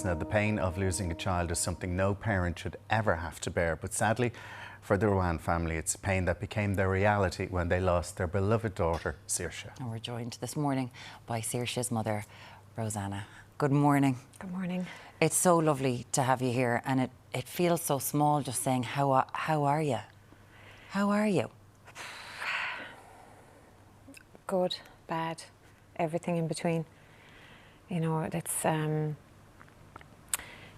Now, the pain of losing a child is something no parent should ever have to bear, but sadly for the Ruane family, it's a pain that became their reality when they lost their beloved daughter, Saoirse. And we're joined this morning by Saoirse's mother, Rosanna. Good morning. Good morning. It's so lovely to have you here, and it feels so small just saying, how are you? How are you? Good, bad, everything in between. You know, it's...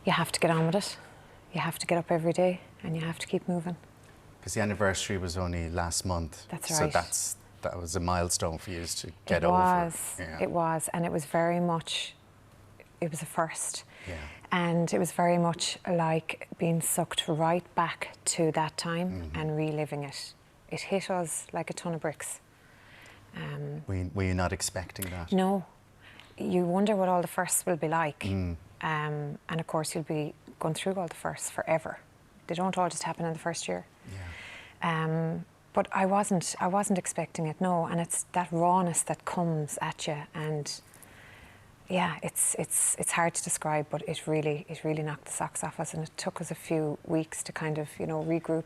you have to get on with it. You have to get up every day and you have to keep moving. Because the anniversary was only last month. That's right. So that was a milestone for you to get over. It was, and it was very much, it was a first. Yeah. And it was very much like being sucked right back to that time and reliving it. It hit us like a ton of bricks. Were you not expecting that? No. You wonder what all the firsts will be like. And of course you'll be going through all the firsts forever. They don't all just happen in the first year. Yeah. But I wasn't expecting it, no. And it's that rawness that comes at you, and yeah, it's hard to describe, but it really knocked the socks off us, and it took us a few weeks to kind of, you know, regroup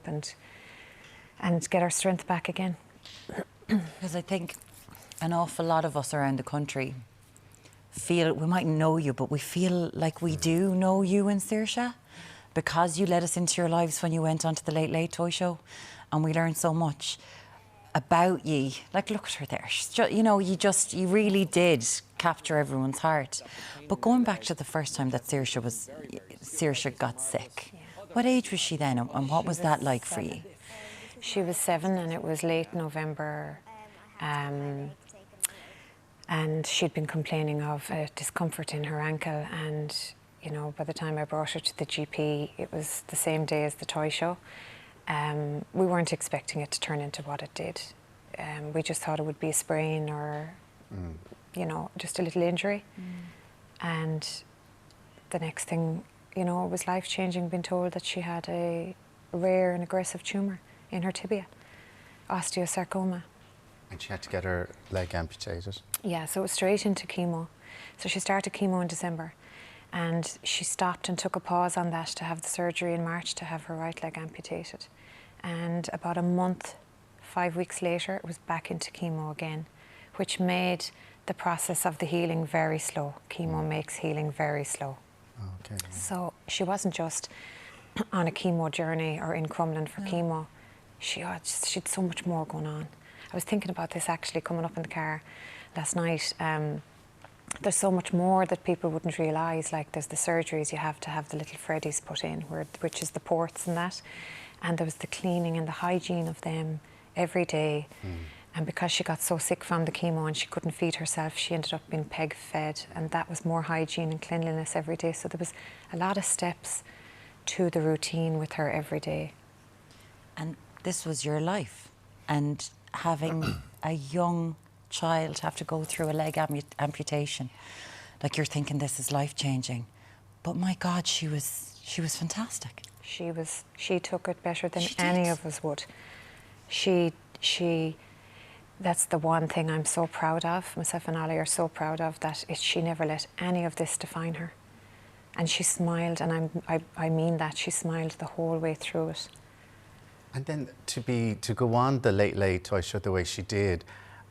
and get our strength back again. Because I think an awful lot of us around the country feel, we might know you, but we feel like we do know you and Saoirse, because you let us into your lives when you went onto the Late Late Toy Show, and we learned so much about ye. Like, look at her there. She's just, you know, you really did capture everyone's heart. But going back to the first time that Saoirse got sick, what age was she then, and what was that like for you? She was 7, and it was late November. And she'd been complaining of discomfort in her ankle, and you know, by the time I brought her to the GP, it was the same day as the toy show. We weren't expecting it to turn into what it did. We just thought it would be a sprain or, you know, just a little injury. And the next thing, you know, it was life-changing, being told that she had a rare and aggressive tumour in her tibia, osteosarcoma. And she had to get her leg amputated? Yeah, so it was straight into chemo. So she started chemo in December, and she stopped and took a pause on that to have the surgery in March to have her right leg amputated. And about a month, 5 weeks later, it was back into chemo again, which made the process of the healing very slow. Chemo makes healing very slow. Okay. Yeah. So she wasn't just on a chemo journey or in Crumlin for chemo. She had so much more going on. I was thinking about this actually coming up in the car last night. There's so much more that people wouldn't realise. Like, there's the surgeries you have to have the little Freddies put in, which is the ports and that. And there was the cleaning and the hygiene of them every day. And because she got so sick from the chemo and she couldn't feed herself, she ended up being peg fed, and that was more hygiene and cleanliness every day. So there was a lot of steps to the routine with her every day. And this was your life, and having a young child have to go through a leg amputation, like, you're thinking this is life-changing, but my God, she was fantastic. She took it better than any of us would. That's the one thing I'm so proud of. Myself and Ollie are so proud of that. She never let any of this define her, and she smiled, and I mean that. She smiled the whole way through it. And then to go on the Late Late Toy Show the way she did,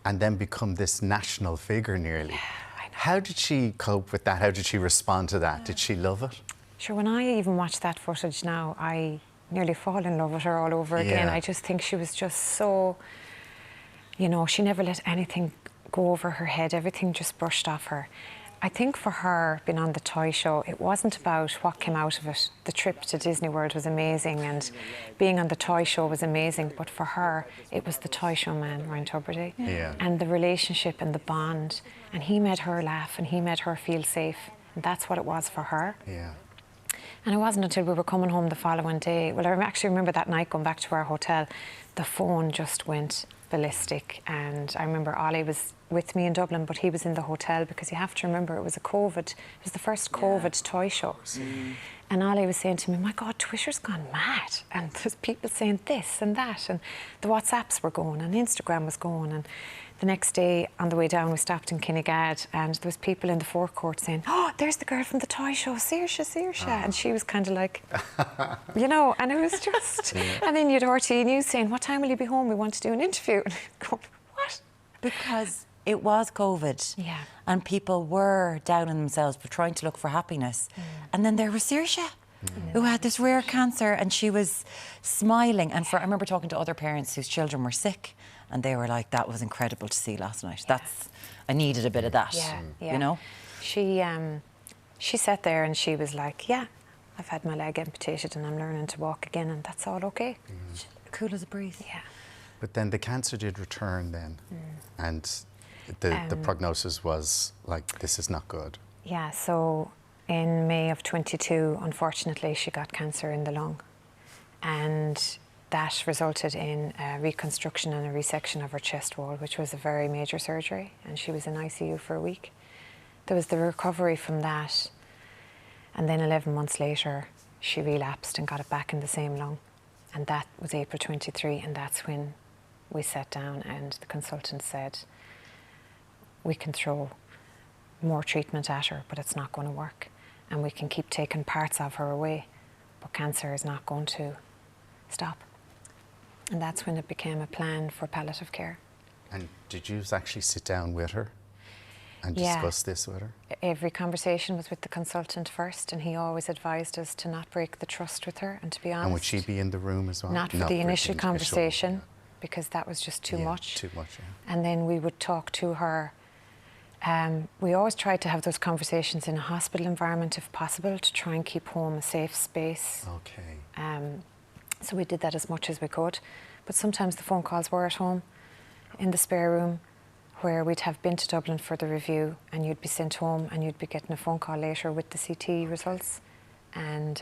and then become this national figure nearly. Yeah, I know. How did she cope with that? How did she respond to that? Did she love it? Sure, when I even watch that footage now, I nearly fall in love with her all over again. I just think she was just so, you know, she never let anything go over her head. Everything just brushed off her. I think for her, being on the toy show, it wasn't about what came out of it. The trip to Disney World was amazing, and being on the toy show was amazing, but for her, it was the toy show man, Ryan Tubridy, and the relationship and the bond, and he made her laugh and he made her feel safe, and that's what it was for her. Yeah. And it wasn't until we were coming home the following day, well, I actually remember that night going back to our hotel, the phone just went ballistic, and I remember Ollie was with me in Dublin, but he was in the hotel, because you have to remember it was it was the first COVID toy show. And Ollie was saying to me, my God, Twitter's gone mad, and there's people saying this and that, and the WhatsApps were going, and Instagram was going, and the next day on the way down, we stopped in Kinnegad, and there was people in the forecourt saying, "Oh, there's the girl from the toy show, Saoirse," and she was kind of like, you know, and it was just. And then you'd RTE News saying, "What time will you be home? We want to do an interview." And going, what? Because it was COVID, Yeah. and people were down on themselves but trying to look for happiness. And then there was Saoirse, who had this rare cancer, and she was smiling. And I remember talking to other parents whose children were sick, and they were like, "That was incredible to see last night. I needed a bit of that." Yeah, yeah. You know. She sat there and she was like, "Yeah, I've had my leg amputated and I'm learning to walk again, and that's all okay." Cool as a breeze. Yeah. But then the cancer did return then, and the prognosis was like, this is not good. Yeah, so in May of 22, unfortunately, she got cancer in the lung. And that resulted in a reconstruction and a resection of her chest wall, which was a very major surgery. And she was in ICU for a week. There was the recovery from that. And then 11 months later, she relapsed and got it back in the same lung. And that was April 23. And that's when we sat down and the consultant said, "We can throw more treatment at her, but it's not going to work. And we can keep taking parts of her away, but cancer is not going to stop." And that's when it became a plan for palliative care. And did you actually sit down with her and Yeah. discuss this with her? Every conversation was with the consultant first, and he always advised us to not break the trust with her, and to be honest. And would she be in the room as well? Not for the initial conversation, because that was just too much. Too much, yeah. And then we would talk to her. We always tried to have those conversations in a hospital environment if possible, to try and keep home a safe space. Okay. So we did that as much as we could. But sometimes the phone calls were at home, in the spare room, where we'd have been to Dublin for the review, and you'd be sent home and you'd be getting a phone call later with the CT results. And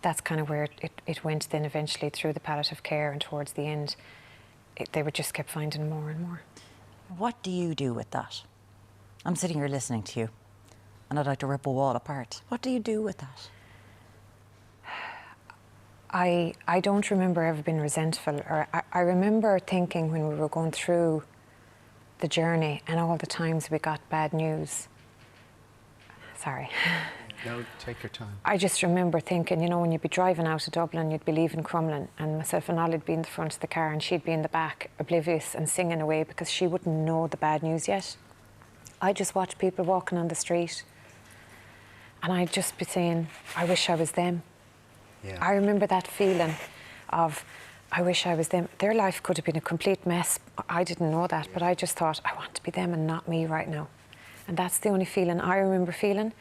that's kind of where it went then eventually through the palliative care, and towards the end, they would just kept finding more and more. What do you do with that? I'm sitting here listening to you, and I'd like to rip a wall apart. What do you do with that? I don't remember ever being resentful, or I remember thinking when we were going through the journey and all the times we got bad news. Sorry. No, take your time. I just remember thinking, you know, when you'd be driving out of Dublin, you'd be leaving Crumlin, and myself and Ollie'd be in the front of the car and she'd be in the back, oblivious and singing away because she wouldn't know the bad news yet. I just watch people walking on the street and I'd just be saying, "I wish I was them." Yeah. I remember that feeling of, I wish I was them. Their life could have been a complete mess. I didn't know that, but I just thought, I want to be them and not me right now. And that's the only feeling I remember feeling.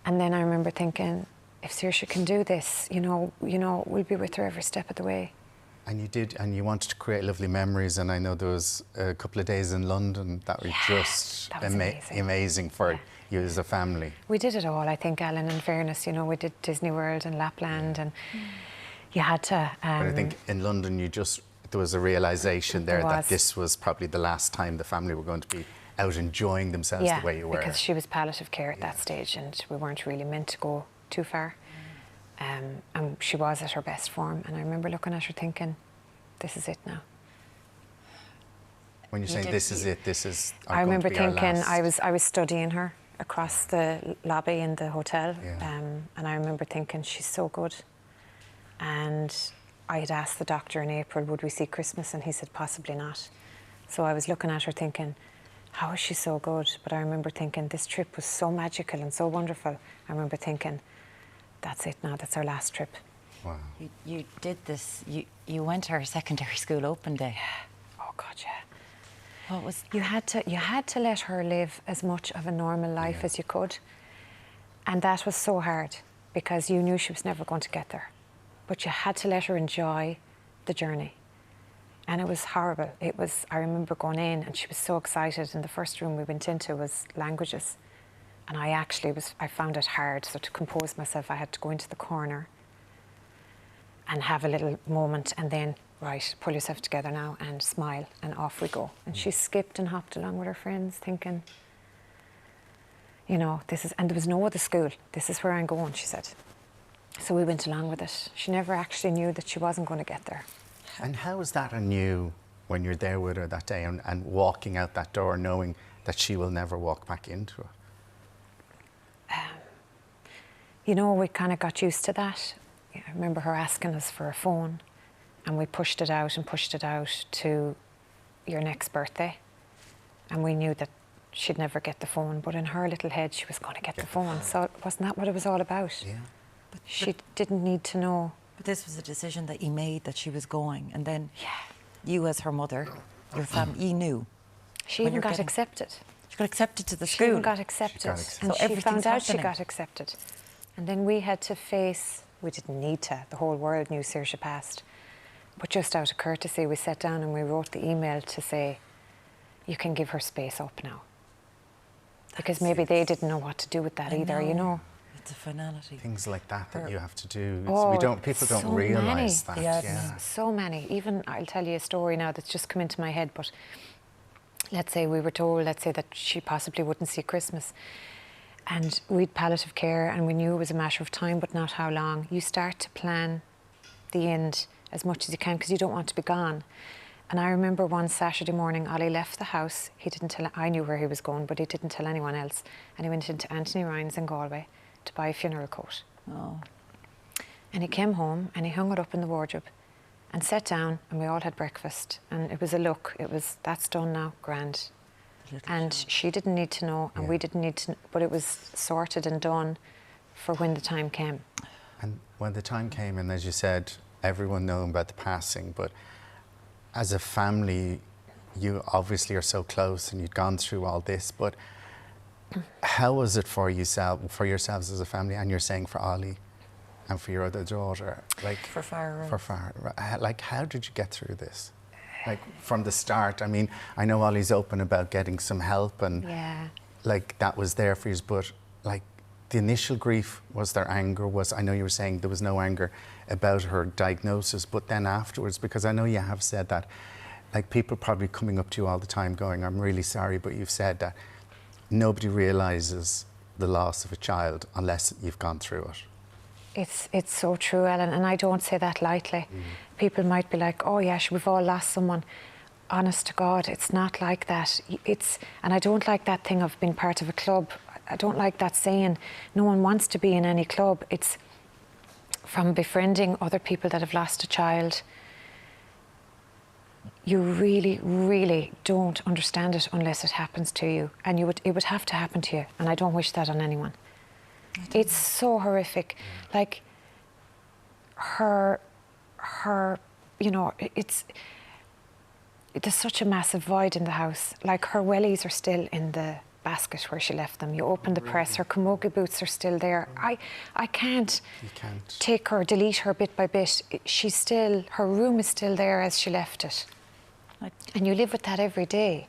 And then I remember thinking, if Saoirse can do this, you know, we'll be with her every step of the way. And you did, and you wanted to create lovely memories. And I know there was a couple of days in London that were just that was amazing for you as a family. We did it all, I think, Ellen, in fairness. You know, we did Disney World and Lapland, and you had to... but I think in London, there was a realisation there that this was probably the last time the family were going to be out enjoying themselves the way you were. Because she was palliative care at that stage, and we weren't really meant to go too far. And she was at her best form, and I remember looking at her thinking, this is it now. When you're saying this is it, this is... I remember thinking, I was studying her across the lobby in the hotel, and I remember thinking, she's so good. And I had asked the doctor in April, would we see Christmas? And he said, possibly not. So I was looking at her thinking, how is she so good? But I remember thinking, this trip was so magical and so wonderful. I remember thinking, that's it now, that's our last trip. Wow. You did this, you went to her secondary school open day. Oh God, yeah. What was... You had to let her live as much of a normal life as you could. And that was so hard, because you knew she was never going to get there. But you had to let her enjoy the journey. And it was horrible. I remember going in and she was so excited, and the first room we went into was languages. And I found it hard. So to compose myself, I had to go into the corner and have a little moment, and then, right, pull yourself together now and smile, and off we go. And she skipped and hopped along with her friends thinking, you know, and there was no other school. This is where I'm going, she said. So we went along with it. She never actually knew that she wasn't going to get there. And how is that a new when you're there with her that day and walking out that door knowing that she will never walk back into it? You know, we kind of got used to that. I remember her asking us for a phone, and we pushed it out to your next birthday. And we knew that she'd never get the phone, but in her little head, she was going to get the phone. So wasn't that what it was all about? Yeah. But she didn't need to know. But this was a decision that you made, that she was going, and then you as her mother, your family, you knew. She even got accepted. She got accepted to the She school. even got accepted. And So she found everything's out she happening. got accepted. And then we had to face, we didn't need to, the whole world knew Saoirse passed. But just out of courtesy, we sat down and we wrote the email to say, you can give her space up now. Because maybe they didn't know what to do with that either, you know. It's a finality. Things like that you have to do. Oh, People don't so realise many. that. Yeah. So many. Even, I'll tell you a story now that's just come into my head, but let's say we were told, that she possibly wouldn't see Christmas. And we'd palliative care and we knew it was a matter of time, but not how long. You start to plan the end as much as you can because you don't want to be gone. And I remember one Saturday morning, Ollie left the house. He didn't tell, I knew where he was going, but he didn't tell anyone else. And he went into Anthony Ryan's in Galway to buy a funeral coat. Oh. And he came home and he hung it up in the wardrobe and sat down and we all had breakfast. And it was a look, that's done now, grand. And she didn't need to know and we didn't need to, but it was sorted and done for when the time came. And when the time came, and as you said, everyone knew about the passing, but as a family, you obviously are so close and you'd gone through all this, but how was it for yourselves as a family, and you're saying for Ollie and for your other daughter, like For Farrah Rose. for Farrah, like how did you get through this? Like from the start, I mean, I know Ollie's open about getting some help and like that was there for you, but like the initial grief, was there anger? I know you were saying there was no anger about her diagnosis, but then afterwards, because I know you have said that, like people probably coming up to you all the time going, I'm really sorry, but you've said that nobody realises the loss of a child unless you've gone through it. It's so true, Ellen, and I don't say that lightly. People might be like, oh yeah, we've all lost someone. Honest to God, it's not like that. And I don't like that thing of being part of a club. I don't like that saying, no one wants to be in any club. It's from befriending other people that have lost a child. You really, really don't understand it unless it happens to you. And it would have to happen to you. And I don't wish that on anyone. It's so horrific. Like her, you know, there's such a massive void in the house. Like her wellies are still in the basket where she left them. You open the press, her camogie boots are still there. I can't take her, delete her bit by bit. Her room is still there as she left it. And you live with that every day,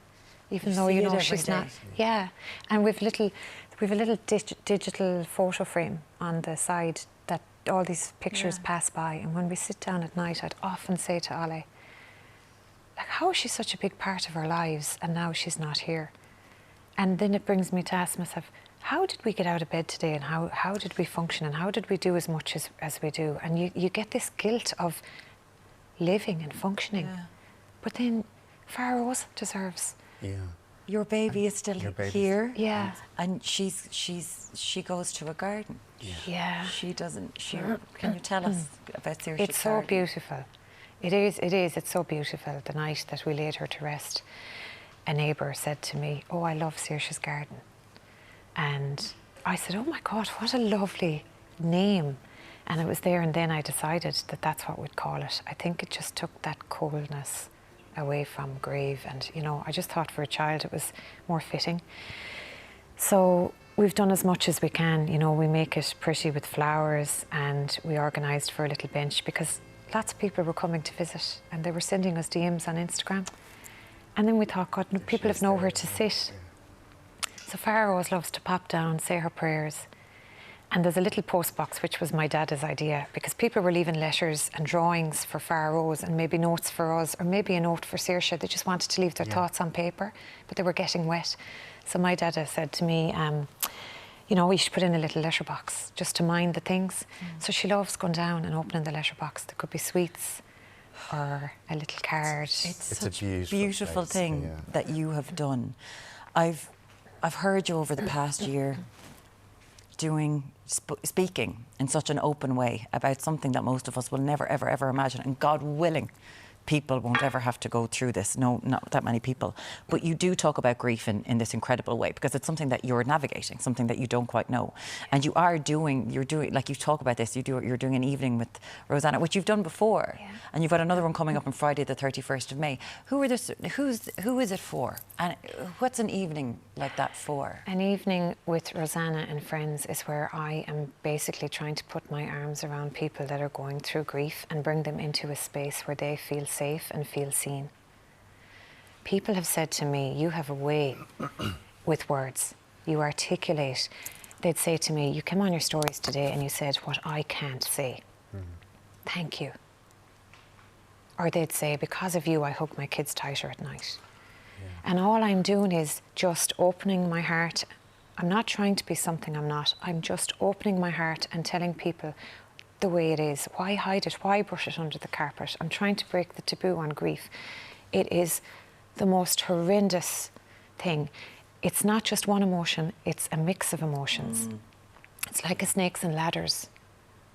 even though you know she's not. Yeah, and we've a little digital photo frame on the side that all these pictures pass by. And when we sit down at night, I'd often say to Ollie, like, how is she such a big part of our lives and now she's not here? And then it brings me to ask myself, how did we get out of bed today, and how did we function, and how did we do as much as we do? And you get this guilt of living and functioning. Yeah. But then Farrah Rose deserves. Yeah. Your baby is still here. Yeah. And she goes to a garden. Yeah. She doesn't. Can you tell us about Saoirse's It's so garden? beautiful. It is. It's so beautiful. The night that we laid her to rest, a neighbour said to me, oh, I love Saoirse's garden. And I said, oh my God, what a lovely name. And it was there and then I decided that that's what we'd call it. I think it just took that coldness away from grave, and you know, I just thought for a child it was more fitting. So we've done as much as we can. You know, we make it pretty with flowers, and we organised for a little bench because lots of people were coming to visit and they were sending us DMs on Instagram. And then we thought, God, no, people have nowhere to sit. So Farrah Rose loves to pop down, say her prayers. And there's a little post box, which was my dad's idea, because people were leaving letters and drawings for Farrah Rose and maybe notes for us, or maybe a note for Saoirse. They just wanted to leave their thoughts on paper, but they were getting wet. So my dad said to me, you know, we should put in a little letterbox just to mind the things. So she loves going down and opening the letterbox. There could be sweets or a little card. It's It's such a a beautiful place, thing yeah. that you have done. I've heard you over the past year speaking in such an open way about something that most of us will never, ever, ever imagine. And God willing, people won't ever have to go through this. No, not that many people. But you do talk about grief in this incredible way, because it's something that you're navigating, something that you don't quite know. And you're doing, like you talk about this, you're doing an evening with Rosanna, which you've done before. Yeah. And you've got another one coming up on Friday, the 31st of May. Who is it for? And what's an evening like that for? An evening with Rosanna and Friends is where I am basically trying to put my arms around people that are going through grief and bring them into a space where they feel safe and feel seen. People have said to me, you have a way with words. You articulate. They'd say to me, you came on your stories today and you said what I can't say. Thank you. Or they'd say, because of you, I hug my kids tighter at night. Yeah. And all I'm doing is just opening my heart. I'm not trying to be something I'm not. I'm just opening my heart and telling people the way it is. Why hide it? Why brush it under the carpet? I'm trying to break the taboo on grief. It is the most horrendous thing. It's not just one emotion, it's a mix of emotions. It's like a snakes and ladders.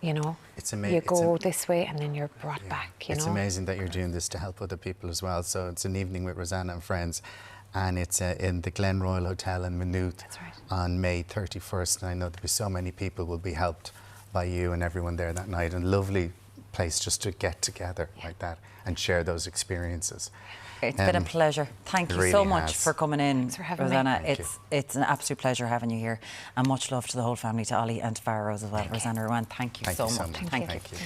You know, you go this way and then you're brought back, you know. It's amazing that you're doing this to help other people as well. So it's an evening with Rosanna and Friends, and it's in the Glenroe Hotel in Maynooth. That's right. On May 31st. And I know there'll be so many people will be helped by you and everyone there that night. And lovely place just to get together like that and share those experiences. It's been a pleasure. Thank you really so much has. for coming in, Thanks for having me. Rosanna. Thank It's an absolute pleasure having you here, and much love to the whole family, to Ollie and to Farrah Rose as well. Rosanna Ruane, thank you so much. Thank you.